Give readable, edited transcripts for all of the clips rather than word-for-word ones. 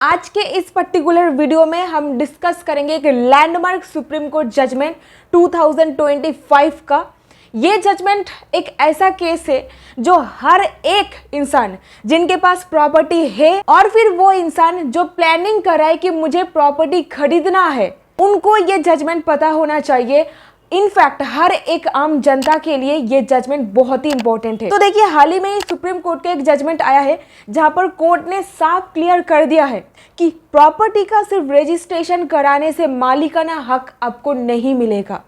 आज के इस पर्टिकुलर वीडियो में हम डिस्कस करेंगे एक लैंडमार्क सुप्रीम कोर्ट जजमेंट 2025 का। ये जजमेंट एक ऐसा केस है जो हर एक इंसान जिनके पास प्रॉपर्टी है और फिर वो इंसान जो प्लानिंग कर रहा है कि मुझे प्रॉपर्टी खरीदना है, उनको ये जजमेंट पता होना चाहिए। इनफैक्ट हर एक आम जनता के लिए ये जजमेंट बहुत ही इंपॉर्टेंट है। तो देखिए, हाल ही में ही सुप्रीम कोर्ट का एक जजमेंट आया है जहां पर कोर्ट ने साफ क्लियर कर दिया है कि प्रॉपर्टी का सिर्फ रजिस्ट्रेशन कराने से मालिकाना हक आपको नहीं मिलेगा।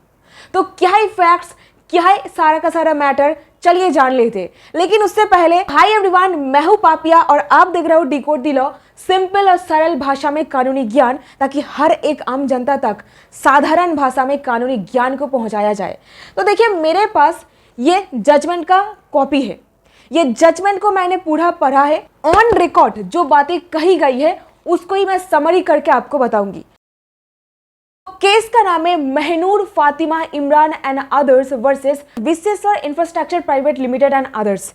तो क्या है फैक्ट्स, क्या है सारा का सारा मैटर, चलिए जान लेते। लेकिन उससे पहले, हाय एवरीवन, मैं हूं पापिया और आप देख रहे हो डिकोड द लॉ, सिंपल और सरल भाषा में कानूनी ज्ञान, ताकि हर एक आम जनता तक साधारण भाषा में कानूनी ज्ञान को पहुंचाया जाए। तो देखिए, मेरे पास ये जजमेंट का कॉपी है। ये जजमेंट को मैंने पूरा पढ़ा है। ऑन रिकॉर्ड जो बातें कही गई है उसको ही मैं समरी करके आपको बताऊंगी। केस का नाम है Mahnoor Fatima Imran and others versus Vishweshwar infrastructure private limited and others.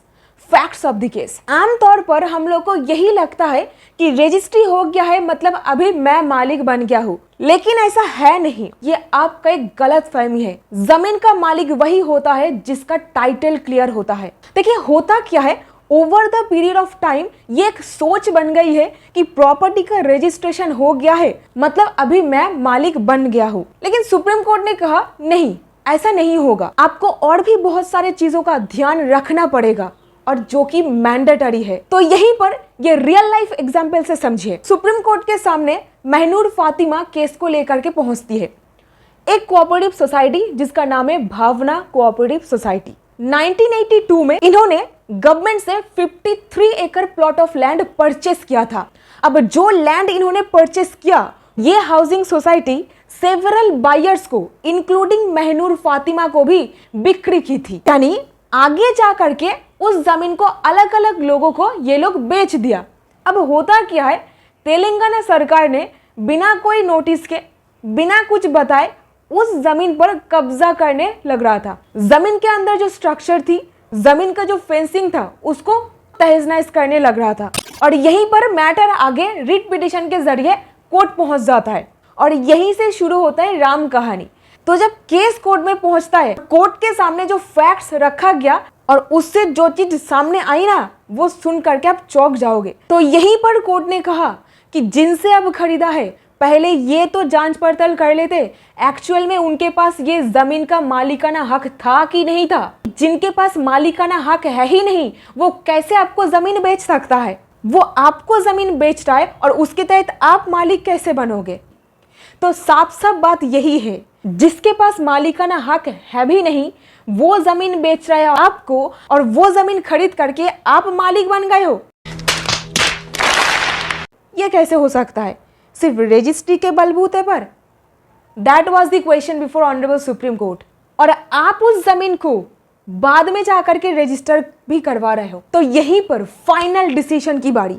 Facts of the case. आमतौर पर हम लोग को यही लगता है कि रजिस्ट्री हो गया है मतलब अभी मैं मालिक बन गया हूँ, लेकिन ऐसा है नहीं। ये आपका एक गलत फहमी है। जमीन का मालिक वही होता है जिसका टाइटल क्लियर होता है। देखिए, होता क्या है, over the period of time ये एक सोच बन गई है कि प्रॉपर्टी का रजिस्ट्रेशन हो गया है मतलब अभी मैं मालिक बन गया हूँ। लेकिन सुप्रीम कोर्ट ने कहा नहीं, ऐसा नहीं होगा। आपको और भी बहुत सारे चीजों का ध्यान रखना पड़ेगा और जो कि मैंडेटरी है। तो यहीं पर ये रियल लाइफ एग्जाम्पल से समझिए। सुप्रीम कोर्ट के सामने महनूर फातिमा केस को लेकर के पहुंचती है। एक कोऑपरेटिव सोसाइटी जिसका नाम है भावना कोऑपरेटिव सोसाइटी। 1982 में इन्होंने गवर्नमेंट से 53 एकड़ प्लॉट ऑफ लैंड परचेस किया था। अब जो लैंड इन्होंने परचेस किया, ये हाउसिंग सोसाइटी सेवरल बायर्स को इंक्लूडिंग महनूर फातिमा को भी बिक्री की थी। यानी आगे जा करके उस जमीन को अलग अलग लोगों को ये लोग बेच दिया। अब होता क्या है, तेलंगाना सरकार ने बिना कोई नोटिस के, बिना कुछ बताए उस जमीन पर कब्जा करने लग रहा था। जमीन के अंदर जो स्ट्रक्चर थी, जमीन का जो फेंसिंग था, उसको तहस नहस करने लग रहा था। और यहीं पर मैटर आगे रिट पिटिशन के जरिए कोर्ट पहुंच जाता है और यहीं से शुरू होता है राम कहानी। तो जब केस कोर्ट में पहुंचता है, कोर्ट के सामने जो फैक्ट्स रखा गया और उससे जो चीज सामने आई ना, वो सुन करके आप चौंक जाओगे। तो यहीं पर कोर्ट ने कहा कि जिनसे अब खरीदा है पहले ये तो जांच पड़ताल कर लेते, एक्चुअल में उनके पास ये जमीन का मालिकाना हक था कि नहीं था। जिनके पास मालिकाना हक है ही नहीं, वो कैसे आपको जमीन बेच सकता है? वो आपको जमीन बेच रहा है और उसके तहत आप मालिक कैसे बनोगे? तो साफ साफ बात यही है, जिसके पास मालिकाना हक है भी नहीं, वो जमीन बेच रहा है आपको और वो जमीन खरीद करके आप मालिक बन गए हो। ये कैसे हो सकता है? सिर्फ रजिस्ट्री के बलबूते पर? That was the question before honourable supreme court. और आप उस जमीन को बाद में जाकर के रजिस्टर भी करवा रहे हो। तो यहीं पर फाइनल डिसीजन की बारी।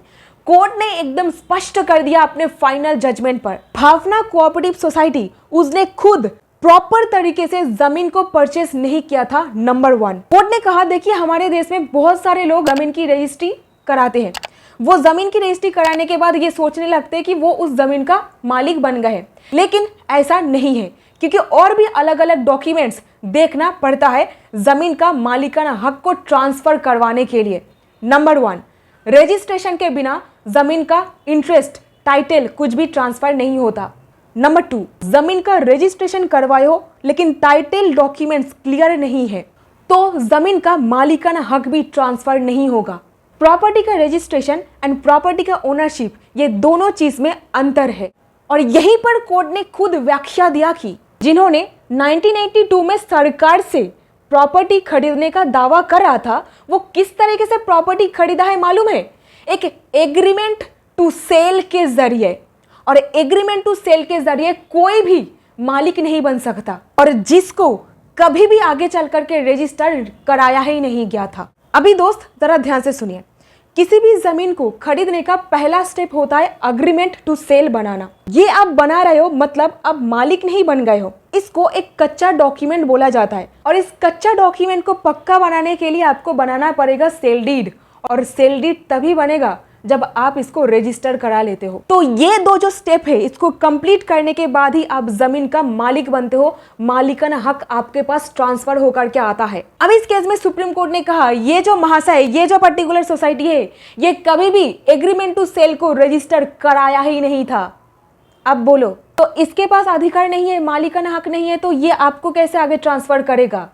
कोर्ट ने एकदम स्पष्ट कर दिया अपने फाइनल जजमेंट पर। भावना कोऑपरेटिव सोसाइटी, उसने खुद प्रॉपर तरीके से जमीन को परचेस नहीं किया था। नंबर 1, कोर्ट ने कहा, देखिए हमारे देश में बहुत सारे लोग जमीन की रजिस्ट्री कराते हैं। वो जमीन की रजिस्ट्री कराने के बाद ये सोचने लगते हैं कि वो उस जमीन का मालिक बन गए हैं, लेकिन ऐसा नहीं है, क्योंकि और भी अलग अलग डॉक्यूमेंट्स देखना पड़ता है जमीन का मालिकाना हक को ट्रांसफर करवाने के लिए। नंबर 1, रजिस्ट्रेशन के बिना जमीन का इंटरेस्ट, टाइटल कुछ भी ट्रांसफर नहीं होता। नंबर 2, जमीन का रजिस्ट्रेशन करवाए हो लेकिन टाइटल डॉक्यूमेंट्स क्लियर नहीं है तो जमीन का मालिकाना हक भी ट्रांसफर नहीं होगा। प्रॉपर्टी का रजिस्ट्रेशन एंड प्रॉपर्टी का ओनरशिप, ये दोनों चीज में अंतर है। और यहीं पर कोर्ट ने खुद व्याख्या दिया कि जिन्होंने 1982 में सरकार से प्रॉपर्टी खरीदने का दावा कर रहा था, वो किस तरीके से प्रॉपर्टी खरीदा है मालूम है? एक एग्रीमेंट टू सेल के जरिए। और एग्रीमेंट टू सेल के जरिए कोई भी मालिक नहीं बन सकता, और जिसको कभी भी आगे चल करके रजिस्टर कराया ही नहीं गया था। अभी दोस्त जरा ध्यान से सुनिए, किसी भी जमीन को खरीदने का पहला स्टेप होता है अग्रीमेंट टू सेल बनाना। ये आप बना रहे हो मतलब अब मालिक नहीं बन गए हो। इसको एक कच्चा डॉक्यूमेंट बोला जाता है और इस कच्चा डॉक्यूमेंट को पक्का बनाने के लिए आपको बनाना पड़ेगा सेल डीड। और सेल डीड तभी बनेगा जब आप इसको रजिस्टर करा लेते हो। तो ये दो जो स्टेप है इसको कंप्लीट करने के बाद ही आप जमीन का मालिक बनते हो, मालिकाना हक आपके पास ट्रांसफर होकर के आता है। अब इस केस में सुप्रीम कोर्ट ने कहा ये जो महाशय, ये जो पर्टिकुलर सोसाइटी है, ये कभी भी एग्रीमेंट टू सेल को रजिस्टर कराया ही नहीं था। अब बोलो, तो इसके पास अधिकार नहीं है, मालिकाना हक नहीं है, तो ये आपको कैसे आगे ट्रांसफर करेगा?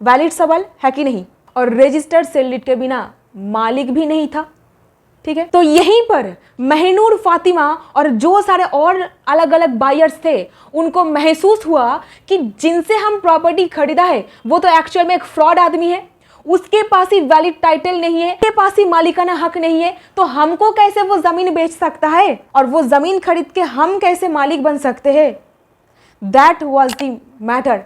वैलिड सवाल है कि नहीं? और रजिस्टर्ड सेल डीड के बिना मालिक भी नहीं था, ठीक है। तो यहीं पर महनूर फातिमा और जो सारे और अलग अलग बायर्स थे उनको महसूस हुआ कि जिनसे हम प्रॉपर्टी खरीदा है वो तो एक्चुअल में एक फ्रॉड आदमी है, उसके पास ही वैलिड टाइटल नहीं है, उसके पास ही मालिकाना हक नहीं है, तो हमको कैसे वो जमीन बेच सकता है और वो जमीन खरीद के हम कैसे मालिक बन सकते हैं? That was the matter.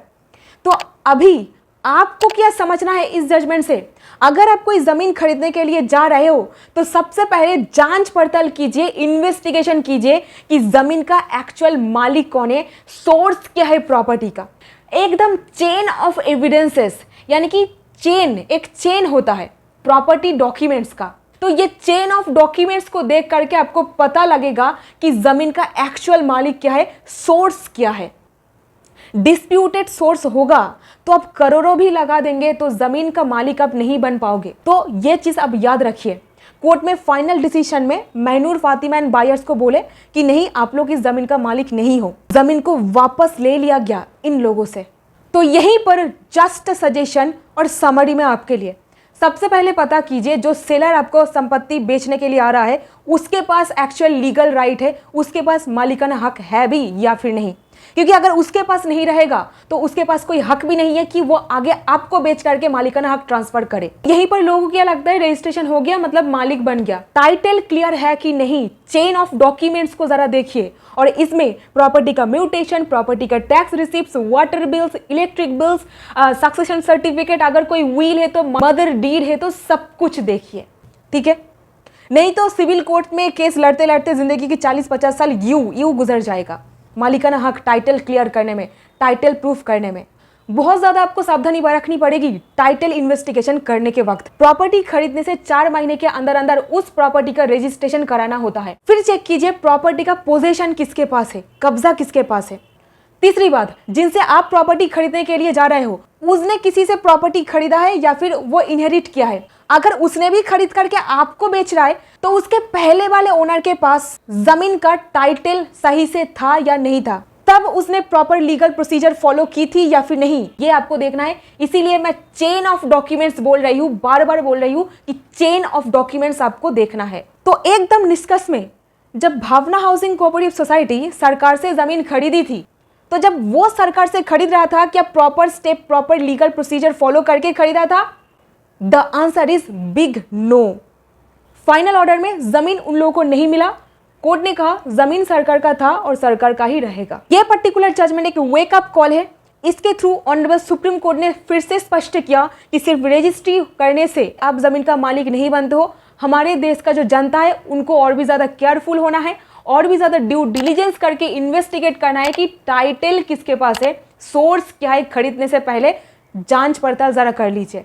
तो अभी आपको क्या समझना है इस जजमेंट से? अगर आप कोई जमीन खरीदने के लिए जा रहे हो तो सबसे पहले जांच पड़ताल कीजिए, इन्वेस्टिगेशन कीजिए कि जमीन का एक्चुअल मालिक कौन है, सोर्स क्या है प्रॉपर्टी का। एकदम चेन ऑफ एविडेंसेस, यानी कि एक चेन होता है प्रॉपर्टी डॉक्यूमेंट्स का। तो ये चेन ऑफ डॉक्यूमेंट्स को देख करके आपको पता लगेगा कि जमीन का एक्चुअल मालिक क्या है, सोर्स क्या है। डिस्प्यूटेड सोर्स होगा तो आप करोड़ों भी लगा देंगे तो जमीन का मालिक आप नहीं बन पाओगे। तो ये चीज आप याद रखिए। कोर्ट में फाइनल डिसीजन में महनूर फातिमा एंड बायर्स को बोले कि नहीं, आप लोग इस जमीन का मालिक नहीं हो, जमीन को वापस ले लिया गया इन लोगों से। तो यहीं पर जस्ट सजेशन और समरी में आपके लिए, सबसे पहले पता कीजिए जो सेलर आपको संपत्ति बेचने के लिए आ रहा है उसके पास एक्चुअल लीगल राइट है, उसके पास मालिकाना हक है भी या फिर नहीं। क्योंकि अगर उसके पास नहीं रहेगा तो उसके पास कोई हक भी नहीं है कि वो आगे आपको बेच करके मालिकाना हक ट्रांसफर करे। यहीं पर लोगों को क्या लगता है, रजिस्ट्रेशन हो गया मतलब मालिक बन गया। टाइटल क्लियर है कि नहीं, चेन ऑफ डॉक्यूमेंट्स को जरा देखिए और इसमें प्रॉपर्टी का म्यूटेशन, प्रॉपर्टी का tax receipts, water bills, electric bills, succession certificate, अगर कोई व्हील है तो मदर डीड है, तो सब कुछ देखिए, ठीक है। नहीं तो सिविल कोर्ट में केस लड़ते लड़ते जिंदगी की 40-50 साल यूं गुजर जाएगा। मालिकाना हक टाइटल क्लियर करने में, टाइटल प्रूफ करने में बहुत ज्यादा आपको सावधानी बरतनी पड़ेगी। टाइटल इन्वेस्टिगेशन करने के वक्त प्रॉपर्टी खरीदने से 4 महीने के अंदर अंदर उस प्रॉपर्टी का रजिस्ट्रेशन कराना होता है। फिर चेक कीजिए प्रॉपर्टी का पोजेशन किसके पास है, कब्जा किसके पास है। तीसरी बात, जिनसे आप प्रॉपर्टी खरीदने के लिए जा रहे हो उसने किसी से प्रॉपर्टी खरीदा है या फिर वो इनहेरिट किया है। अगर उसने भी खरीद करके आपको बेच रहा है तो उसके पहले वाले ओनर के पास जमीन का टाइटल सही से था या नहीं था, तब उसने प्रॉपर लीगल प्रोसीजर फॉलो की थी या फिर नहीं, ये आपको देखना है। इसीलिए मैं चेन ऑफ डॉक्यूमेंट्स बोल रही हूँ, बार बार बोल रही हूँ कि चेन ऑफ डॉक्यूमेंट्स आपको देखना है। तो एकदम निष्कर्ष में, जब भावना हाउसिंग कोऑपरेटिव सोसाइटी सरकार से जमीन खरीदी थी तो जब वो सरकार से खरीद रहा था क्या proper step, proper legal procedure follow करके खरीदा था? The answer is big no. Final order में जमीन उन लोगों को नहीं मिला। कोर्ट ने कहा जमीन सरकार का था और सरकार का ही रहेगा। यह पर्टिकुलर जजमेंट एक वेकअप कॉल है। इसके थ्रू ऑनरेबल सुप्रीम कोर्ट ने फिर से स्पष्ट किया कि सिर्फ रजिस्ट्री करने से आप जमीन का मालिक नहीं बनते हो। हमारे देश का जो जनता है उनको और भी ज्यादा केयरफुल होना है, और भी ज्यादा ड्यू डिलीजेंस करके इन्वेस्टिगेट करना है कि टाइटल किसके पास है, सोर्स क्या है। खरीदने से पहले जांच पड़ताल जरा कर लीजिए।